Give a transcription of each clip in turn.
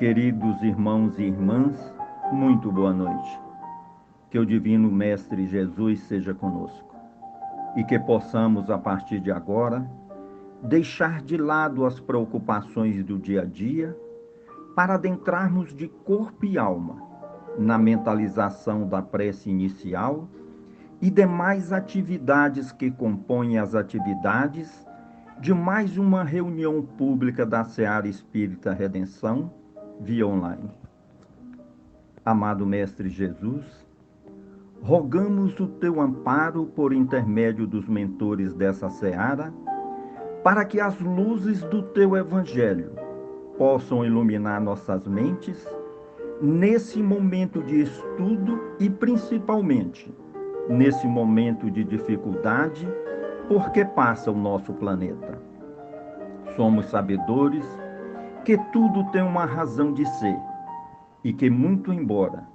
Queridos irmãos e irmãs, muito boa noite. Que o Divino Mestre Jesus seja conosco e que possamos, a partir de agora, deixar de lado as preocupações do dia a dia para adentrarmos de corpo e alma na mentalização da prece inicial e demais atividades que compõem as atividades de mais uma reunião pública da Seara Espírita Redenção via online. Amado Mestre Jesus, rogamos o teu amparo por intermédio dos mentores dessa seara, para que as luzes do teu Evangelho possam iluminar nossas mentes nesse momento de estudo e principalmente nesse momento de dificuldade por que passa o nosso planeta. Somos sabedores que tudo tem uma razão de ser e que, muito embora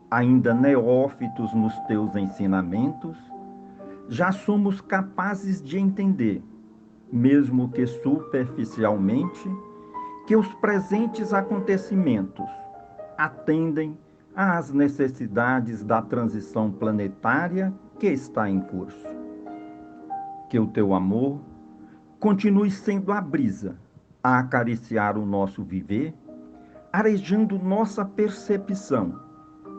ainda neófitos nos teus ensinamentos, já somos capazes de entender, mesmo que superficialmente, que os presentes acontecimentos atendem às necessidades da transição planetária que está em curso. Que o teu amor continue sendo a brisa a acariciar o nosso viver, arejando nossa percepção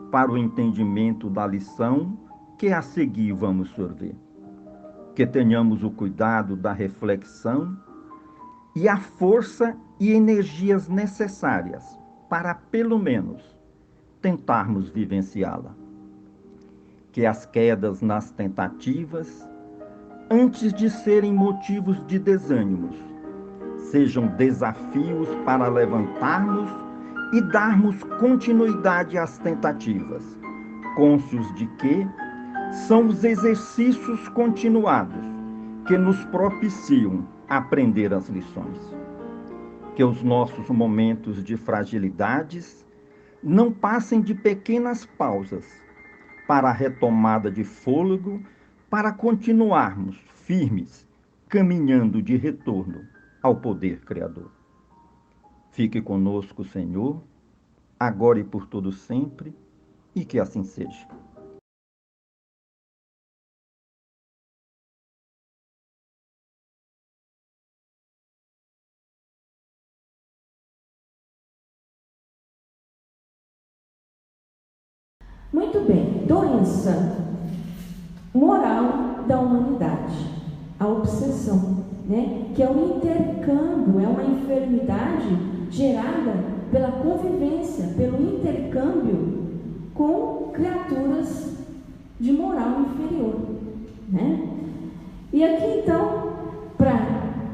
para o entendimento da lição que a seguir vamos sorver. Que tenhamos o cuidado da reflexão e a força e energias necessárias para, pelo menos, tentarmos vivenciá-la. Que as quedas nas tentativas, antes de serem motivos de desânimos, sejam desafios para levantarmos e darmos continuidade às tentativas, cônscios de que são os exercícios continuados que nos propiciam aprender as lições. Que os nossos momentos de fragilidades não passem de pequenas pausas para a retomada de fôlego, para continuarmos firmes, caminhando de retorno ao poder criador. Fique conosco, Senhor, agora e por todo sempre, e que assim seja. Muito bem, doença moral da humanidade, a obsessão, né? Que é um intercâmbio, é uma enfermidade gerada pela convivência, pelo intercâmbio com criaturas de moral inferior, né? E aqui então, para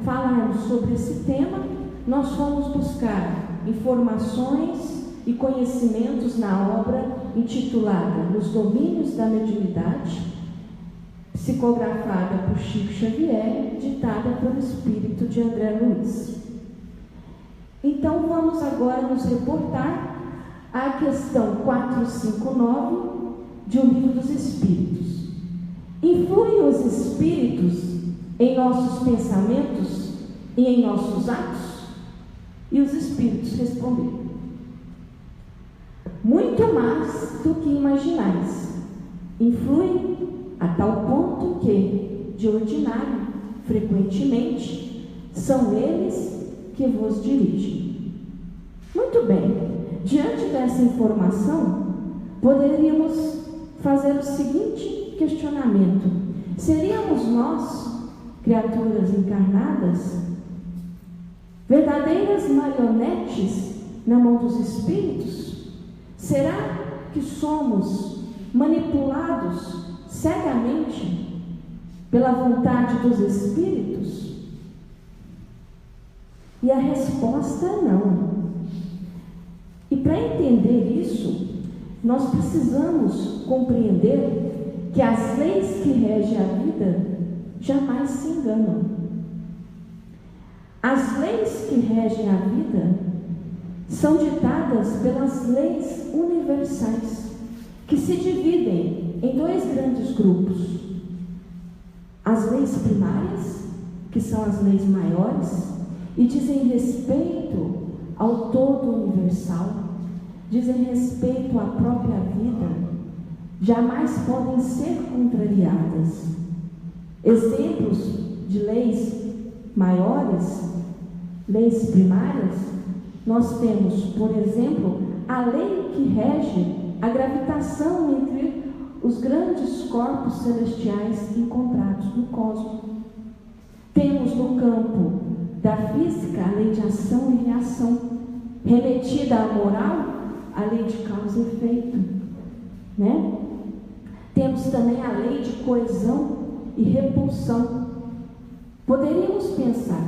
falarmos sobre esse tema, nós fomos buscar informações e conhecimentos na obra intitulada Nos Domínios da Mediunidade, psicografada por Chico Xavier, ditada pelo espírito de André Luiz. Então vamos agora nos reportar à questão 459 de O Livro dos Espíritos. Influem os espíritos em nossos pensamentos e em nossos atos? E os espíritos responderam: muito mais do que imaginais. Influem a tal ponto que, de ordinário, frequentemente, são eles que vos dirigem. Muito bem, diante dessa informação, poderíamos fazer o seguinte questionamento: seríamos nós, criaturas encarnadas, verdadeiras marionetes na mão dos espíritos? Será que somos manipulados cegamente pela vontade dos espíritos? E a resposta é não. E para entender isso, nós precisamos compreender que as leis que regem a vida jamais se enganam. As leis que regem a vida são ditadas pelas leis universais, que se dividem em dois grandes grupos: as leis primárias, que são as leis maiores, e dizem respeito ao todo universal, dizem respeito à própria vida, jamais podem ser contrariadas. Exemplos de leis maiores, leis primárias, nós temos, por exemplo, a lei que rege a gravitação entre os grandes corpos celestiais encontrados no cosmos. Temos no campo da física a lei de ação e reação, remetida à moral, a lei de causa e efeito, né? Temos também a lei de coesão e repulsão. Poderíamos pensar,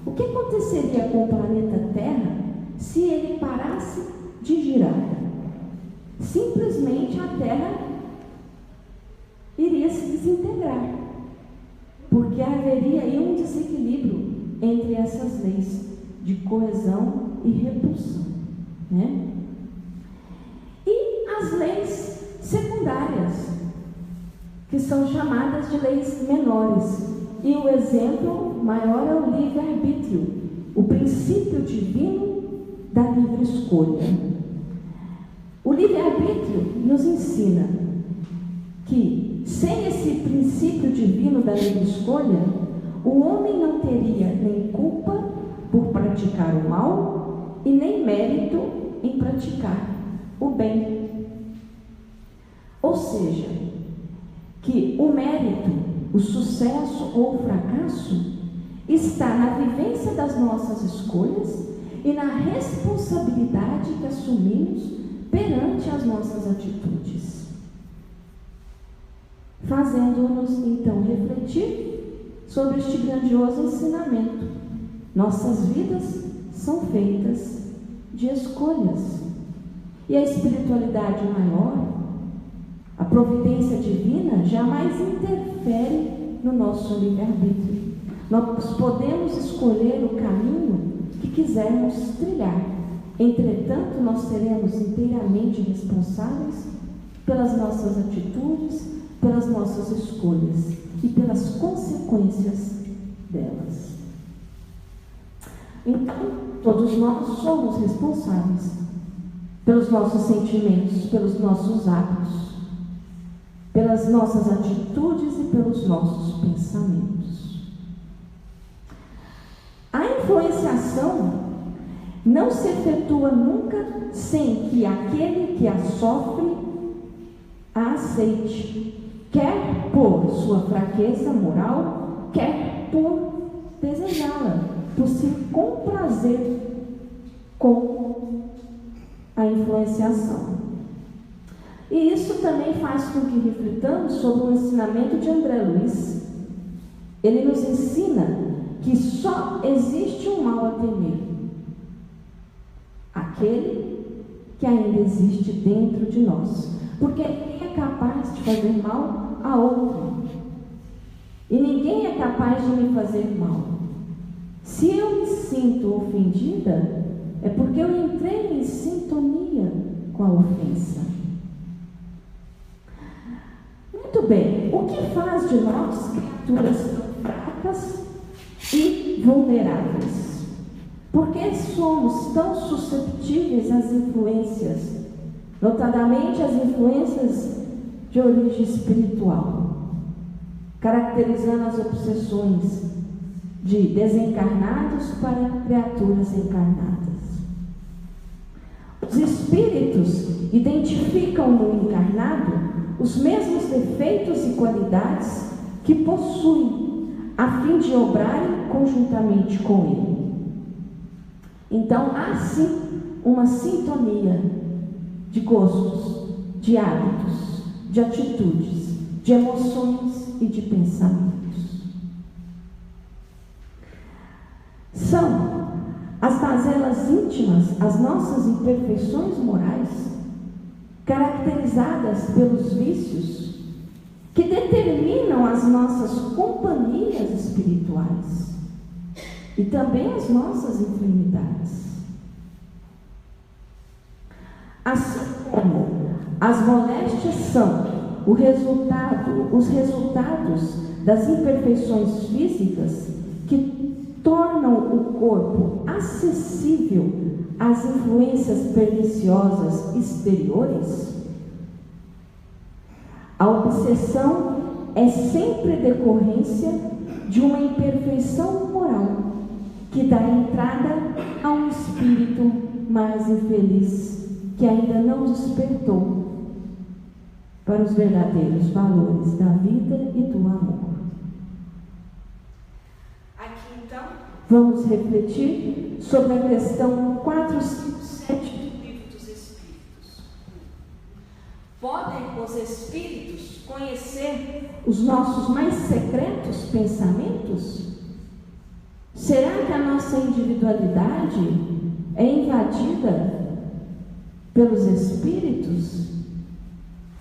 o que aconteceria com o planeta Terra se ele parasse de girar? Simplesmente a Terra iria se desintegrar, porque haveria aí um desequilíbrio entre essas leis de coesão e repulsão, né? E as leis secundárias, que são chamadas de leis menores. E o exemplo maior é o livre-arbítrio, o princípio divino da livre escolha. O livre-arbítrio nos ensina que, sem esse princípio divino da livre escolha, o homem não teria nem culpa por praticar o mal e nem mérito em praticar o bem. Ou seja, que o mérito, o sucesso ou o fracasso está na vivência das nossas escolhas e na responsabilidade que assumimos perante as nossas atitudes, fazendo-nos então refletir sobre este grandioso ensinamento. Nossas vidas são feitas de escolhas, e a espiritualidade maior, a providência divina, jamais interfere no nosso livre-arbítrio. Nós podemos escolher o caminho que quisermos trilhar. Entretanto, nós seremos inteiramente responsáveis pelas nossas atitudes, pelas nossas escolhas e pelas consequências delas. Então, todos nós somos responsáveis pelos nossos sentimentos, pelos nossos atos, pelas nossas atitudes e pelos nossos pensamentos. A influenciação não se efetua nunca sem que aquele que a sofre a aceite, quer por sua fraqueza moral, quer por desejá-la, por se comprazer com a influenciação. E isso também faz com que reflitamos sobre o ensinamento de André Luiz. Ele nos ensina que só existe um mal a temer: aquele que ainda existe dentro de nós, porque ninguém é capaz de fazer mal a outro, e ninguém é capaz de me fazer mal. Se eu me sinto ofendida, é porque eu entrei em sintonia com a ofensa. Muito bem, o que faz de nós criaturas fracas e vulneráveis? Por que somos tão susceptíveis às influências, notadamente as influências de origem espiritual, caracterizando as obsessões de desencarnados para criaturas encarnadas? Os espíritos identificam no encarnado os mesmos defeitos e qualidades que possuem, a fim de obrarem conjuntamente com ele. Então, há sim uma sintonia de gostos, de hábitos, de atitudes, de emoções e de pensamentos. São as mazelas íntimas, as nossas imperfeições morais, caracterizadas pelos vícios, que determinam as nossas companhias espirituais e também as nossas enfermidades. Assim como as moléstias são os resultados das imperfeições físicas que tornam o corpo acessível às influências perniciosas exteriores? A obsessão é sempre decorrência de uma imperfeição moral que dá entrada a um espírito mais infeliz que ainda não despertou para os verdadeiros valores da vida e do amor. Aqui então, vamos refletir sobre a questão 457 do Livro dos Espíritos. Podem os espíritos conhecer os nossos mais secretos pensamentos? Será que a nossa individualidade é invadida pelos espíritos?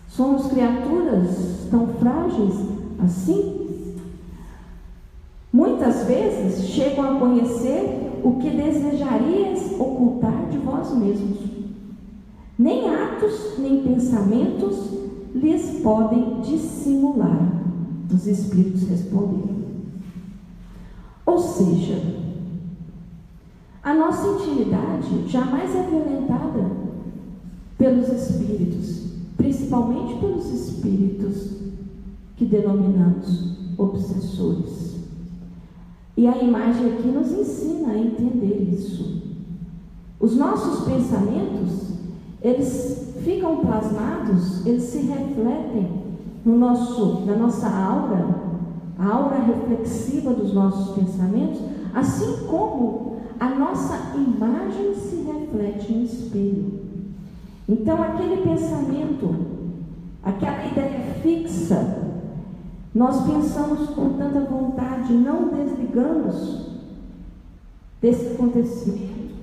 Somos criaturas tão frágeis assim? Muitas vezes chegam a conhecer o que desejarias ocultar de vós mesmos. Nem atos, nem pensamentos lhes podem dissimular. Os espíritos responderam. Ou seja, a nossa intimidade jamais é violentada pelos espíritos, principalmente pelos espíritos que denominamos obsessores. E a imagem aqui nos ensina a entender isso. Os nossos pensamentos, eles ficam plasmados, eles se refletem na nossa aura, a aura reflexiva dos nossos pensamentos, assim como a nossa imagem se reflete no espelho. Então, aquele pensamento, aquela ideia fixa, nós pensamos com tanta vontade, não desligamos desse acontecimento,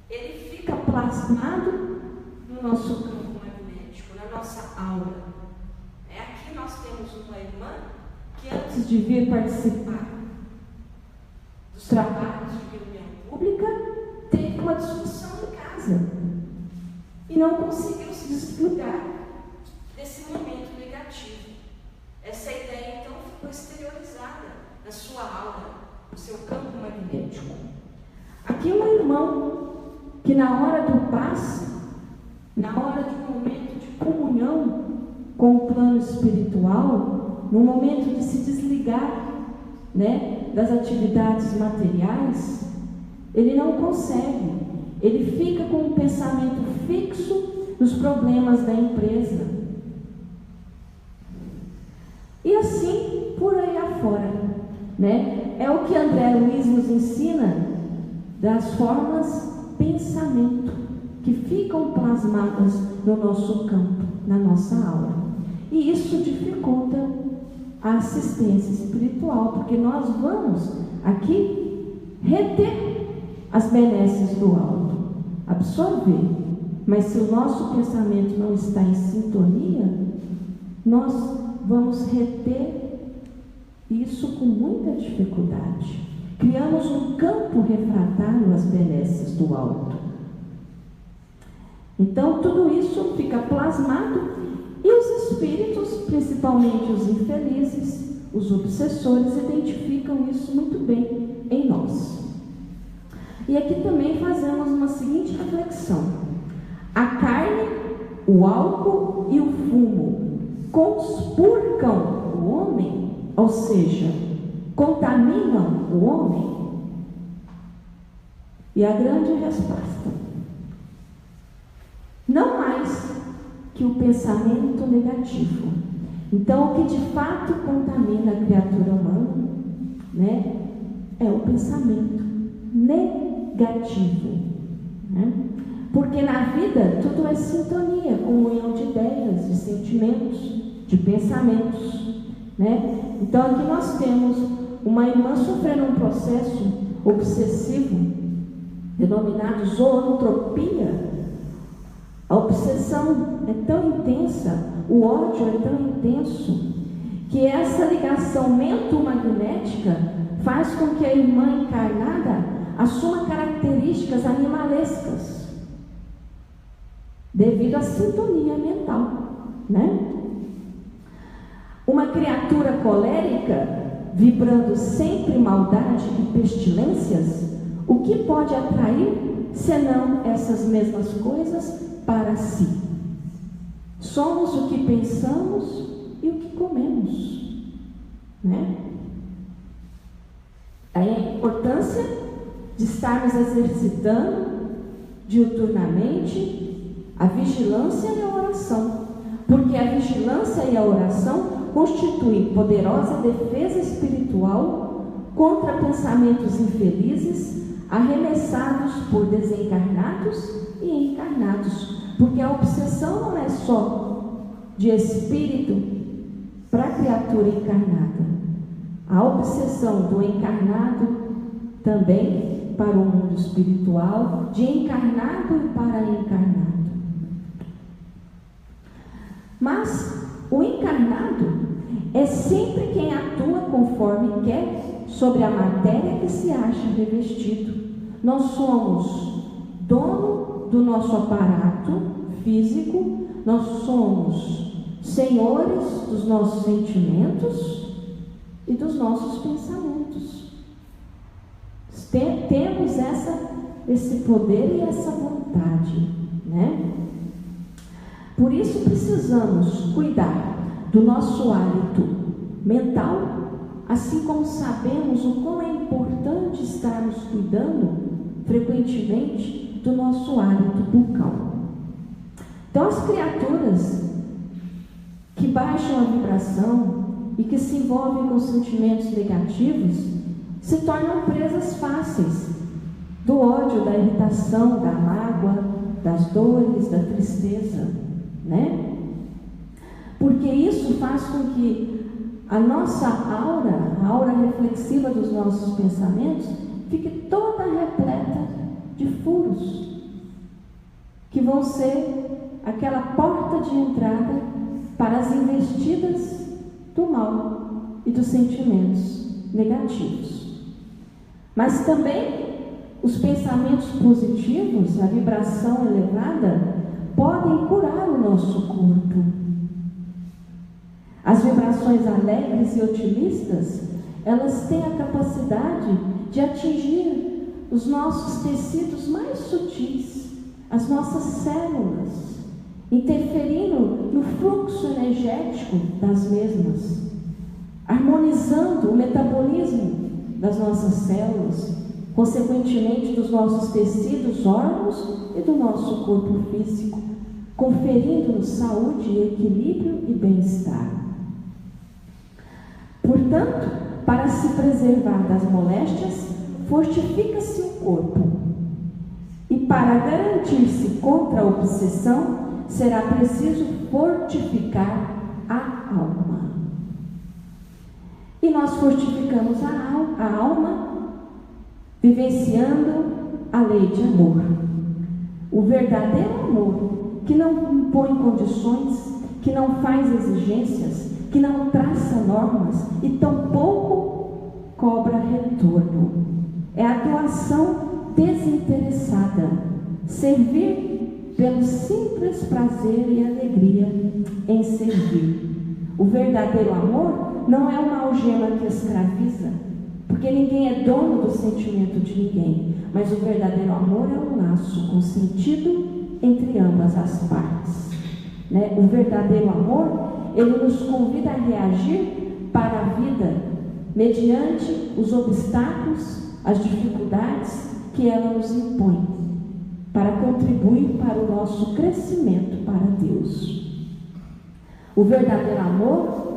ele fica plasmado no nosso campo magnético, na nossa aura. Aqui nós temos uma irmã que antes de vir participar dos trabalhos de reunião pública, teve uma discussão em casa e não conseguiu se desligar desse momento negativo. Essa ideia então ficou exteriorizada na sua aura, no seu campo magnético. Aqui um irmão que na hora do passe, na hora de um momento de comunhão com o plano espiritual, no momento de se desligar, das atividades materiais, ele não consegue. Ele fica com um pensamento fixo nos problemas da empresa. E assim, por aí afora, É o que André Luiz nos ensina das formas pensamento que ficam plasmadas no nosso campo, na nossa aura. E isso dificulta a assistência espiritual, porque nós vamos aqui reter as benesses do alto, absorver, mas se o nosso pensamento não está em sintonia, nós vamos reter isso com muita dificuldade. Criamos um campo refratário às benesses do alto. Então tudo isso fica plasmado e os espíritos, principalmente os infelizes, os obsessores, identificam isso muito bem em nós. E aqui também fazemos uma seguinte reflexão: a carne, o álcool e o fumo conspurcam o homem, ou seja, contaminam o homem? E a grande resposta: não mais que o pensamento negativo. Então, o que de fato contamina a criatura humana, é o pensamento negativo, Porque na vida tudo é sintonia, comunhão de ideias, de sentimentos, de pensamentos, Então aqui nós temos uma irmã sofrendo um processo obsessivo denominado zoantropia. A obsessão é tão intensa, o ódio é tão intenso, que essa ligação mento-magnética faz com que a irmã encarnada assuma características animalescas, devido à sintonia mental, Uma criatura colérica vibrando sempre maldade e pestilências, o que pode atrair, senão essas mesmas coisas para si? Somos o que pensamos e o que comemos, né? Aí a importância de estarmos exercitando diuturnamente a vigilância e a oração, porque a vigilância e a oração constituem poderosa defesa espiritual contra pensamentos infelizes arremessados por desencarnados e encarnados, porque a obsessão não é só de espírito para a criatura encarnada, a obsessão do encarnado também para o mundo espiritual, de encarnado e para encarnado. Mas o encarnado é sempre quem atua conforme quer sobre a matéria que se acha revestido. Nós somos dono do nosso aparato físico, nós somos senhores dos nossos sentimentos e dos nossos pensamentos. Temos esse poder e essa vontade, né? Por isso precisamos cuidar do nosso hálito mental, assim como sabemos o quão é importante estarmos cuidando frequentemente do nosso hálito bucal. Então, as criaturas que baixam a vibração e que se envolvem com sentimentos negativos se tornam presas fáceis do ódio, da irritação, da mágoa, das dores, da tristeza, né? Porque isso faz com que a nossa aura, a aura reflexiva dos nossos pensamentos, fique toda repleta de furos, que vão ser aquela porta de entrada para as investidas do mal e dos sentimentos negativos. Mas também os pensamentos positivos, a vibração elevada, podem curar o nosso corpo. As vibrações alegres e otimistas, elas têm a capacidade de atingir os nossos tecidos mais sutis, as nossas células, interferindo no fluxo energético das mesmas, harmonizando o metabolismo das nossas células, consequentemente dos nossos tecidos, órgãos e do nosso corpo físico, conferindo-nos saúde, equilíbrio e bem-estar. Portanto, para se preservar das moléstias, fortifica-se o corpo. E para garantir-se contra a obsessão, será preciso fortificar a alma. E nós fortificamos a alma vivenciando a lei de amor. O verdadeiro amor, que não impõe condições, que não faz exigências, que não traça normas e tampouco cobra retorno. É a doação desinteressada, servir pelo simples prazer e alegria em servir. O verdadeiro amor não é uma algema que escraviza, porque ninguém é dono do sentimento de ninguém, mas o verdadeiro amor é um laço consentido entre ambas as partes, né? O verdadeiro amor, ele nos convida a reagir para a vida mediante os obstáculos, as dificuldades que ela nos impõe, para contribuir para o nosso crescimento para Deus. O verdadeiro amor,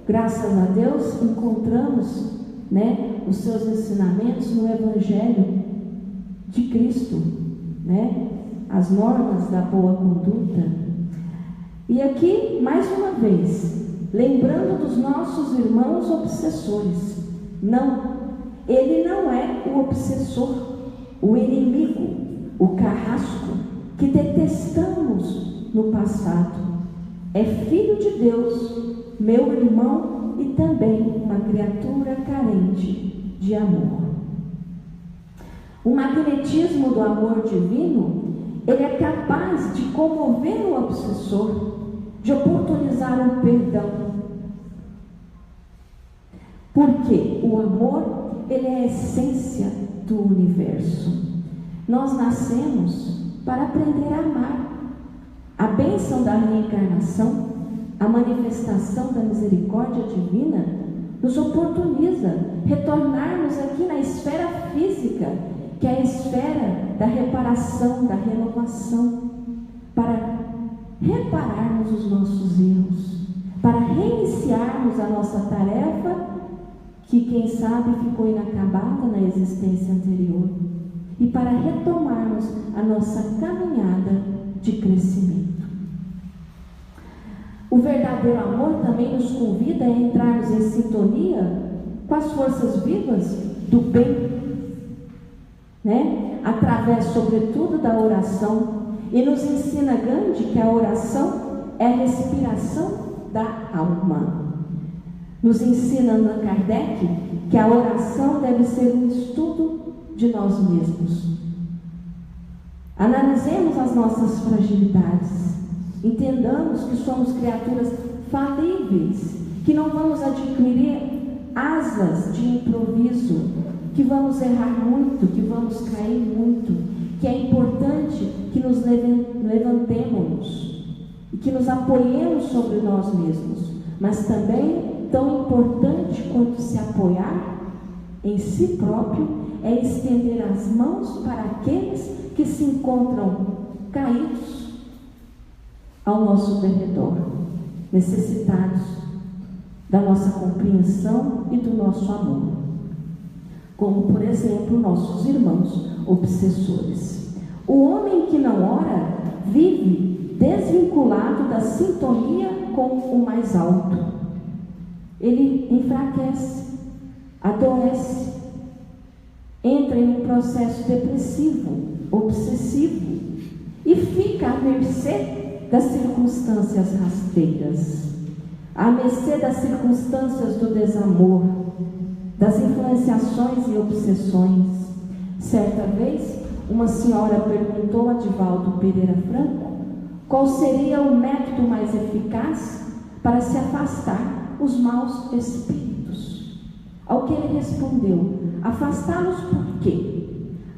graças a Deus, encontramos, né, os seus ensinamentos no Evangelho de Cristo, né, as normas da boa conduta. E aqui, mais uma vez, lembrando dos nossos irmãos obsessores. Não, ele não é o obsessor, o inimigo, o carrasco que detestamos no passado. É filho de Deus, meu irmão e também uma criatura carente de amor. O magnetismo do amor divino, ele é capaz de comover o obsessor, de oportunizar um perdão. Porque o amor, ele é a essência do universo. Nós nascemos para aprender a amar. A bênção da reencarnação, a manifestação da misericórdia divina, nos oportuniza retornarmos aqui na esfera física, que é a esfera da reparação, da renovação, para repararmos os nossos erros, para reiniciarmos a nossa tarefa, que quem sabe ficou inacabada na existência anterior, e para retomarmos a nossa caminhada de crescimento. O verdadeiro amor também nos convida a entrarmos em sintonia com as forças vivas do bem, né? Através, sobretudo, da oração. E nos ensina Gandhi que a oração é a respiração da alma. Nos ensina Allan Kardec que a oração deve ser um estudo de nós mesmos. Analisemos as nossas fragilidades, entendamos que somos criaturas falíveis, que não vamos adquirir asas de improviso, que vamos errar muito, que vamos cair muito, que é importante que nos levantemos e que nos apoiemos sobre nós mesmos, mas também tão importante quanto se apoiar em si próprio é estender as mãos para aqueles que se encontram caídos ao nosso derredor, necessitados da nossa compreensão e do nosso amor, como, por exemplo, nossos irmãos obsessores. O homem que não ora vive desvinculado da sintonia com o mais alto. Ele enfraquece, adoece, entra em um processo depressivo, obsessivo e fica à mercê das circunstâncias rasteiras, à mercê das circunstâncias do desamor, das influenciações e obsessões. Certa vez, uma senhora perguntou a Divaldo Pereira Franco qual seria o método mais eficaz para se afastar os maus espíritos. Ao que ele respondeu: afastá-los por quê?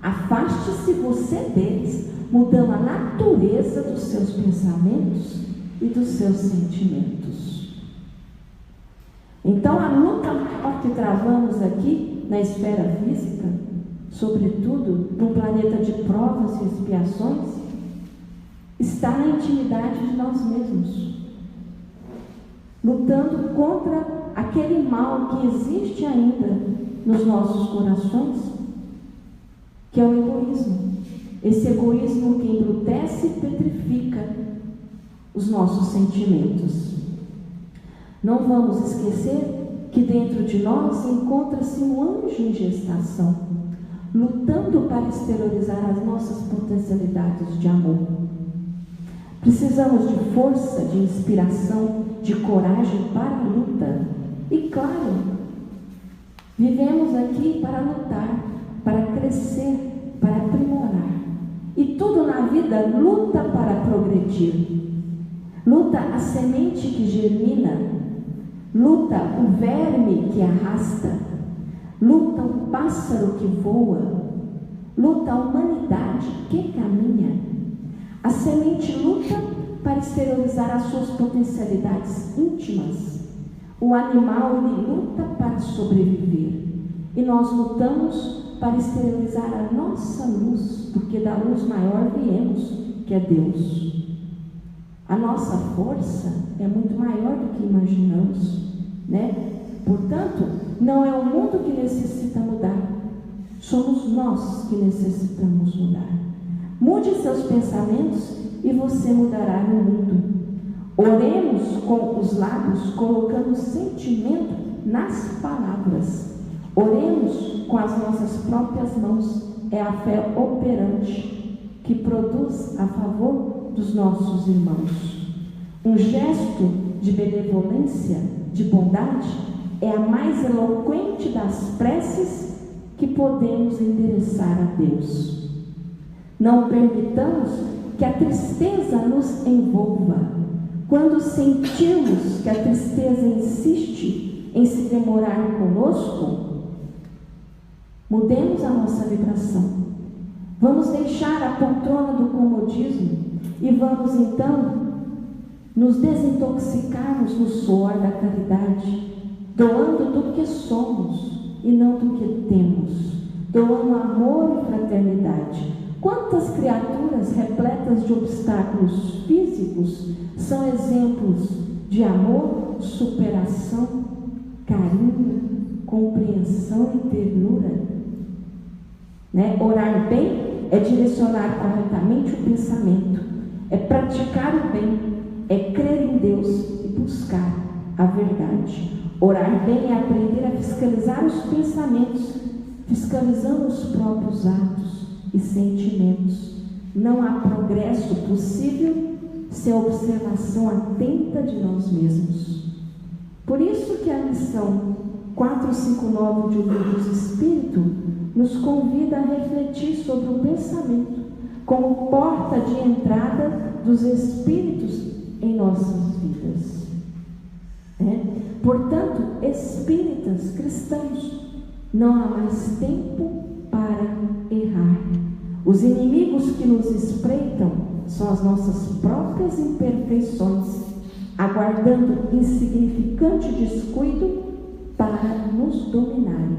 Afaste-se você deles, mudando a natureza dos seus pensamentos e dos seus sentimentos. Então, a luta maior que travamos aqui na esfera física, sobretudo no planeta de provas e expiações, está na intimidade de nós mesmos, lutando contra aquele mal que existe ainda nos nossos corações, que é o egoísmo. Esse egoísmo que embrutece e petrifica os nossos sentimentos. Não vamos esquecer que dentro de nós encontra-se um anjo em gestação, lutando para exteriorizar as nossas potencialidades de amor. Precisamos de força, de inspiração, de coragem para a luta. E claro, vivemos aqui para lutar, para crescer, para aprimorar. E tudo na vida luta para progredir. Luta a semente que germina, luta o verme que arrasta, luta o pássaro que voa, luta a humanidade que caminha. A semente luta para exteriorizar as suas potencialidades íntimas. O animal, ele luta para sobreviver. E nós lutamos para exteriorizar a nossa luz, porque da luz maior viemos, que é Deus. A nossa força é muito maior do que imaginamos, né? Portanto, não é o mundo que necessita mudar, somos nós que necessitamos mudar. Mude seus pensamentos e você mudará o mundo. Oremos com os lábios, colocando sentimento nas palavras. Oremos com as nossas próprias mãos. É a fé operante que produz a favor dos nossos irmãos. Um gesto de benevolência, de bondade, é a mais eloquente das preces que podemos endereçar a Deus. Não permitamos que a tristeza nos envolva. Quando sentirmos que a tristeza insiste, em se demorar conosco, mudemos a nossa vibração. Vamos deixar a poltrona do comodismo e vamos então nos desintoxicarmos no suor da caridade, doando do que somos e não do que temos, doando amor e fraternidade. Quantas criaturas repletas de obstáculos físicos são exemplos de amor, superação, carinho, compreensão e ternura? Né? Orar bem é direcionar corretamente o pensamento, é praticar o bem, é crer em Deus e buscar a verdade. Orar bem é aprender a fiscalizar os pensamentos, fiscalizando os próprios atos e sentimentos. Não há progresso possível sem a observação atenta de nós mesmos. Por isso que a lição 459 de O Livro do Espírito nos convida a refletir sobre o pensamento como porta de entrada dos espíritos em nossas vidas. Portanto, espíritas, cristãos, não há mais tempo para errar. Os inimigos que nos espreitam são as nossas próprias imperfeições, aguardando insignificante descuido para nos dominarem.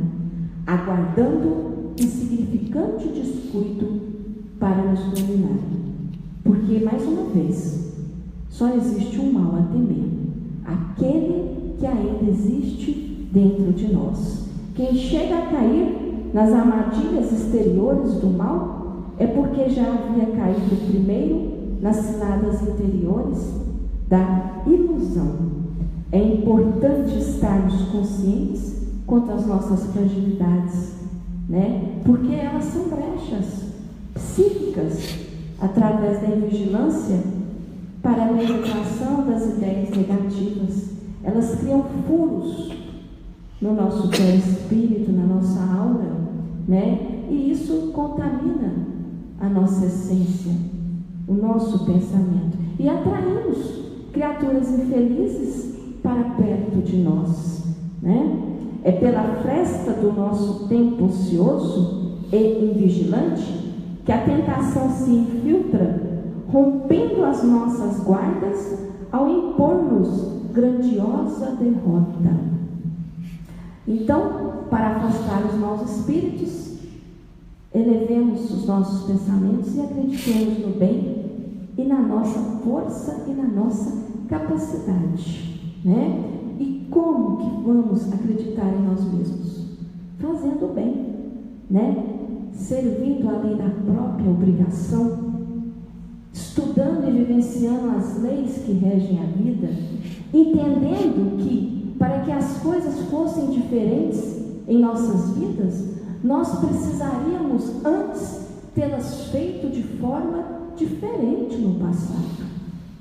Aguardando insignificante descuido para nos dominarem. Porque, mais uma vez, só existe um mal a temer, aquele que ainda existe dentro de nós. Quem chega a cair nas armadilhas exteriores do mal é porque já havia caído primeiro nas ciladas interiores da ilusão. É importante estarmos conscientes quanto às nossas fragilidades, porque elas são brechas psíquicas através da invigilância para a penetração das ideias negativas. Elas criam furos no nosso perispírito, na nossa aura, e isso contamina a nossa essência, o nosso pensamento, e atraímos criaturas infelizes para perto de nós, É pela fresta do nosso tempo ocioso e invigilante que a tentação se infiltra, rompendo as nossas guardas ao impor-nos grandiosa derrota. Então, para afastar os maus espíritos, elevemos os nossos pensamentos e acreditemos no bem e na nossa força e na nossa capacidade, E como que vamos acreditar em nós mesmos? Fazendo o bem, Servindo além da própria obrigação, estudando e vivenciando as leis que regem a vida, entendendo que, para que as coisas fossem diferentes em nossas vidas, nós precisaríamos antes tê-las feito de forma diferente no passado.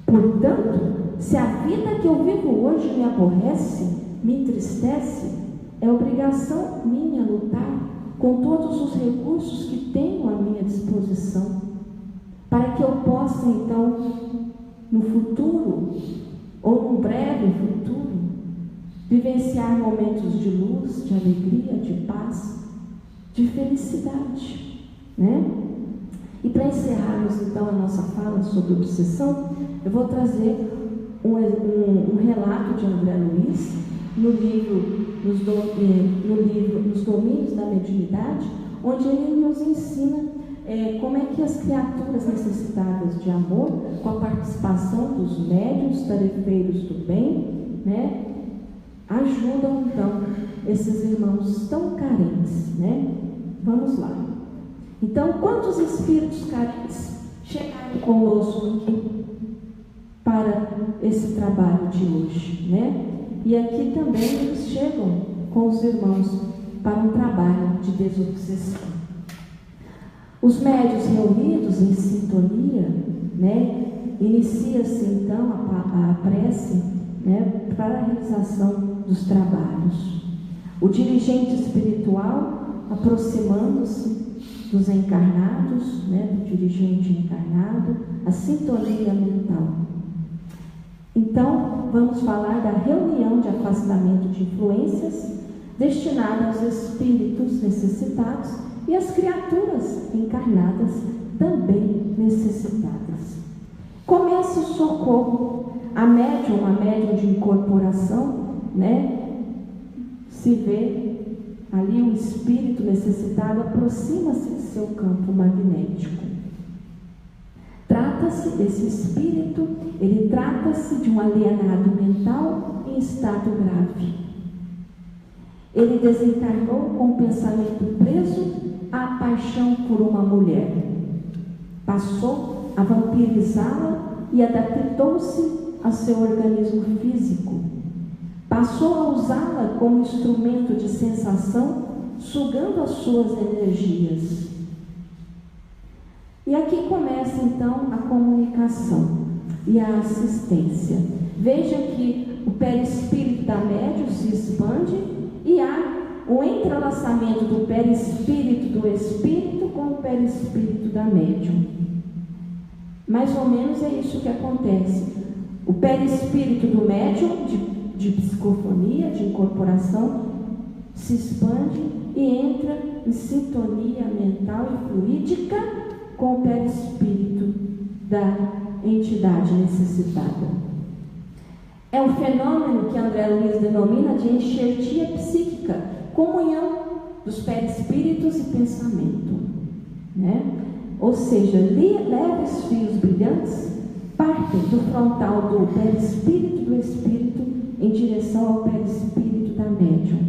Portanto, se a vida que eu vivo hoje me aborrece, me entristece, é obrigação minha lutar com todos os recursos que tenho à minha disposição, para que eu possa, então, no futuro, ou num breve futuro, vivenciar momentos de luz, de alegria, de paz, de felicidade, E para encerrarmos, então, a nossa fala sobre obsessão, eu vou trazer um relato de André Luiz, no livro Nos Domínios da Mediunidade, onde ele nos ensina como é que as criaturas necessitadas de amor, com a participação dos médiuns, tarefeiros do bem, ajudam então esses irmãos tão carentes, Vamos lá. Então, quantos espíritos carentes chegaram conosco aqui para esse trabalho de hoje, E aqui também eles chegam com os irmãos para um trabalho de desobsessão. Os médiuns reunidos em sintonia, inicia-se então a prece, para a realização dos trabalhos. O dirigente espiritual aproximando-se dos encarnados, do dirigente encarnado, a sintonia mental. Então, vamos falar da reunião de afastamento de influências destinada aos espíritos necessitados e às criaturas encarnadas também necessitadas. Começa o socorro. A médium de incorporação, se vê ali o espírito necessitado, aproxima-se de seu campo magnético. Trata-se desse espírito, ele trata-se de um alienado mental em estado grave. Ele desencarnou com o pensamento preso à paixão por uma mulher. Passou a vampirizá-la e adaptou-se a seu organismo físico. Passou a usá-la como instrumento de sensação, sugando as suas energias. E aqui começa então a comunicação e a assistência. Veja que o perispírito da médium se expande e há o entrelaçamento do perispírito do espírito com o perispírito da médium. Mais ou menos é isso que acontece. O perispírito do médium, de psicofonia, de incorporação, se expande e entra em sintonia mental e fluídica com o perispírito da entidade necessitada. É um fenômeno que André Luiz denomina de enxertia psíquica, comunhão dos perispíritos e pensamento, Ou seja, leves fios brilhantes partem do frontal do perispírito do espírito em direção ao perispírito da médium.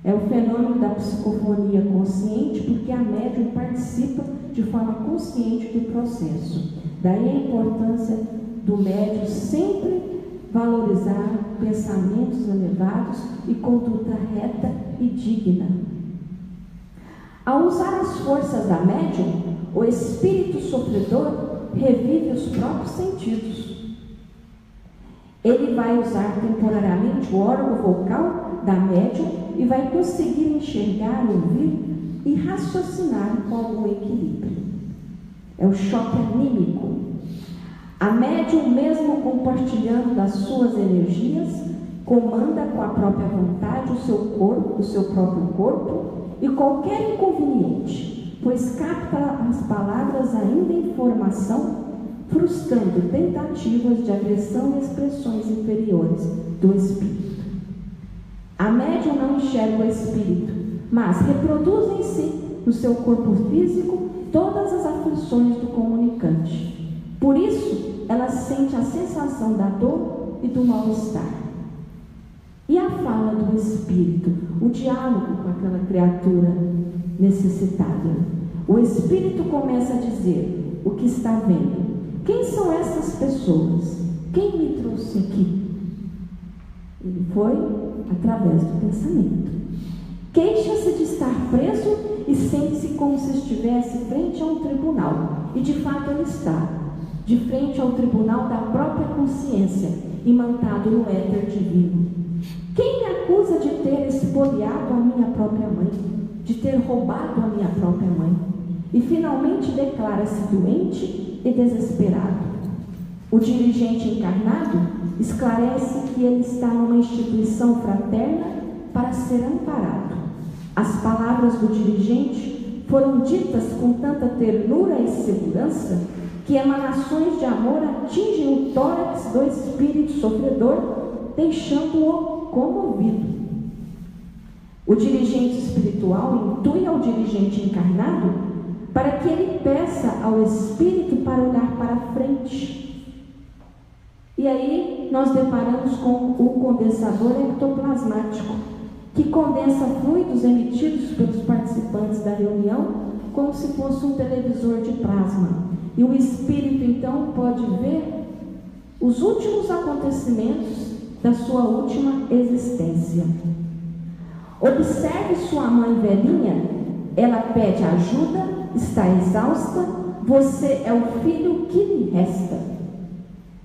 É o fenômeno da psicofonia consciente, porque a médium participa de forma consciente do processo. Daí a importância do médium sempre valorizar pensamentos elevados e conduta reta e digna. Ao usar as forças da médium, o espírito sofredor revive os próprios sentidos. Ele vai usar temporariamente o órgão vocal da médium e vai conseguir enxergar, ouvir e raciocinar com algum equilíbrio. É o choque anímico. A médium, mesmo compartilhando das suas energias, comanda com a própria vontade o seu próprio corpo e qualquer inconveniente, pois capta as palavras ainda em formação, frustrando tentativas de agressão e expressões inferiores do espírito. A médium não enxerga o espírito, mas reproduz em si, no seu corpo físico, todas as aflições do comunicante. Por isso, ela sente a sensação da dor e do mal-estar. E a fala do espírito, o diálogo com aquela criatura necessitada. O espírito começa a dizer o que está vendo. Quem são essas pessoas? Quem me trouxe aqui? Ele foi através do pensamento. Queixa-se de estar preso e sente-se como se estivesse frente a um tribunal. E de fato ele está, de frente ao tribunal da própria consciência, imantado no éter divino. Quem me acusa de ter espoliado a minha própria mãe, de ter roubado a minha própria mãe? E finalmente declara-se doente e desesperado. O dirigente encarnado esclarece que ele está numa instituição fraterna para ser amparado. As palavras do dirigente foram ditas com tanta ternura e segurança que emanações de amor atingem o tórax do espírito sofredor, deixando-o comovido. O dirigente espiritual intui ao dirigente encarnado para que ele peça ao espírito para olhar para frente. E aí nós deparamos com o condensador ectoplasmático, que condensa fluidos emitidos pelos participantes da reunião como se fosse um televisor de plasma. E o espírito então pode ver os últimos acontecimentos da sua última existência. Observe sua mãe velhinha, ela pede ajuda, está exausta, você é o filho que lhe resta.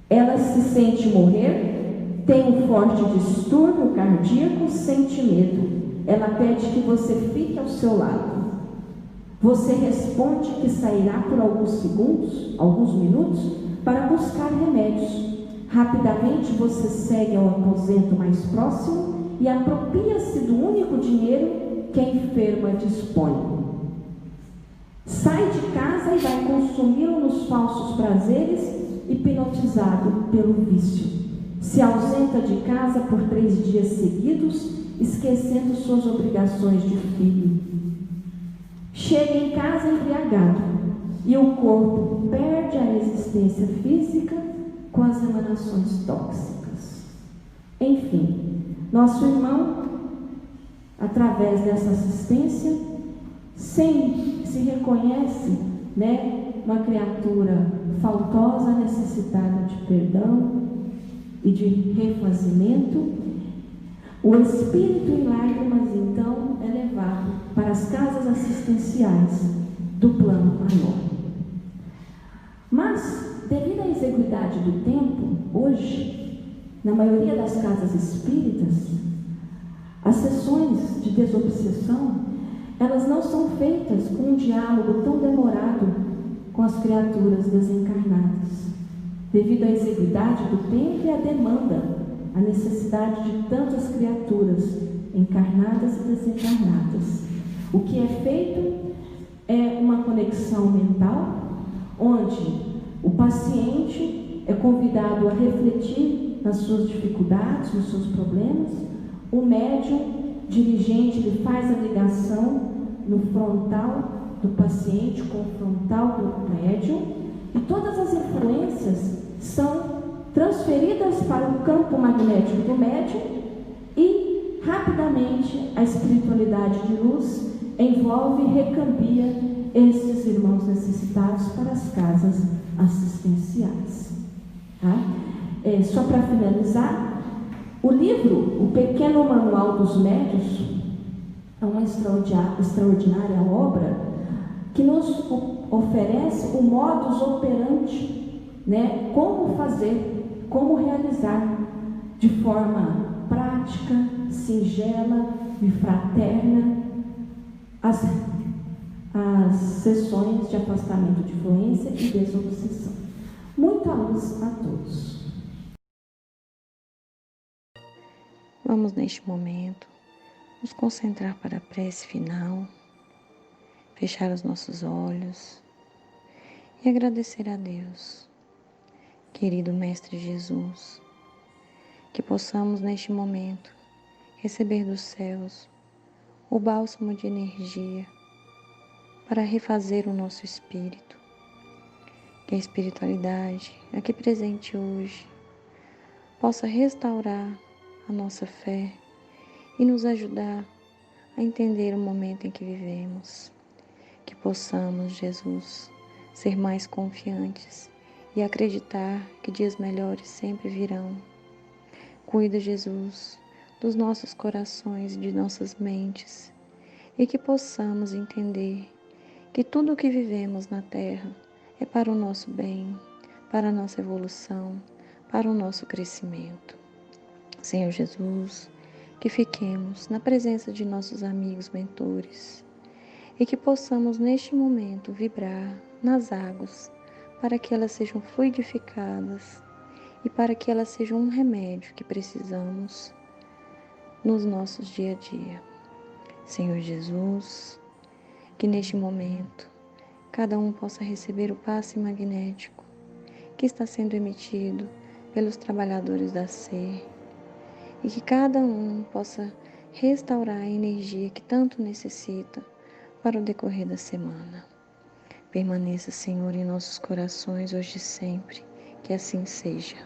Ela se sente morrer, tem um forte distúrbio cardíaco, sente medo. Ela pede que você fique ao seu lado. Você responde que sairá por alguns segundos, alguns minutos, para buscar remédios. Rapidamente você segue ao aposento mais próximo e apropria-se do único dinheiro que a enferma dispõe. Sai de casa e vai consumi-lo nos falsos prazeres, hipnotizado pelo vício. Se ausenta de casa por 3 dias seguidos, esquecendo suas obrigações de filho. Chega em casa embriagado e o corpo perde a existência física com as emanações tóxicas. Enfim, nosso irmão, através dessa assistência, se reconhece, uma criatura faltosa, necessitada de perdão e de refazimento. O espírito em lágrimas, então, é levado para as casas assistenciais do plano maior. Mas, devido à exiguidade do tempo, hoje, na maioria das casas espíritas, as sessões de desobsessão, elas não são feitas com um diálogo tão demorado com as criaturas desencarnadas, devido à exiguidade do tempo e à demanda, a necessidade de tantas criaturas encarnadas e desencarnadas. O que é feito é uma conexão mental, onde o paciente é convidado a refletir nas suas dificuldades, nos seus problemas. O médium dirigente, ele faz a ligação no frontal do paciente com o frontal do médium, e todas as influências são transferidas para o campo magnético do médium, e rapidamente a espiritualidade de luz envolve e recambia esses irmãos necessitados para as casas assistenciais. Só para finalizar, o livro O Pequeno Manual dos Médios é uma extraordinária obra que nos oferece o modus operandi, como fazer, como realizar de forma prática, singela e fraterna as sessões de afastamento de influência e desobsessão. Muita luz a todos. Vamos, neste momento, nos concentrar para a prece final, fechar os nossos olhos e agradecer a Deus, querido Mestre Jesus, que possamos, neste momento, receber dos céus o bálsamo de energia para refazer o nosso espírito. Que a espiritualidade, aqui presente hoje, possa restaurar a nossa fé e nos ajudar a entender o momento em que vivemos. Que possamos, Jesus, ser mais confiantes e acreditar que dias melhores sempre virão. Cuida, Jesus, dos nossos corações e de nossas mentes, e que possamos entender que tudo o que vivemos na Terra é para o nosso bem, para a nossa evolução, para o nosso crescimento. Senhor Jesus, que fiquemos na presença de nossos amigos mentores e que possamos neste momento vibrar nas águas para que elas sejam fluidificadas e para que elas sejam um remédio que precisamos nos nossos dia a dia. Senhor Jesus, que neste momento cada um possa receber o passe magnético que está sendo emitido pelos trabalhadores da SER, e que cada um possa restaurar a energia que tanto necessita para o decorrer da semana. Permaneça, Senhor, em nossos corações hoje e sempre, que assim seja.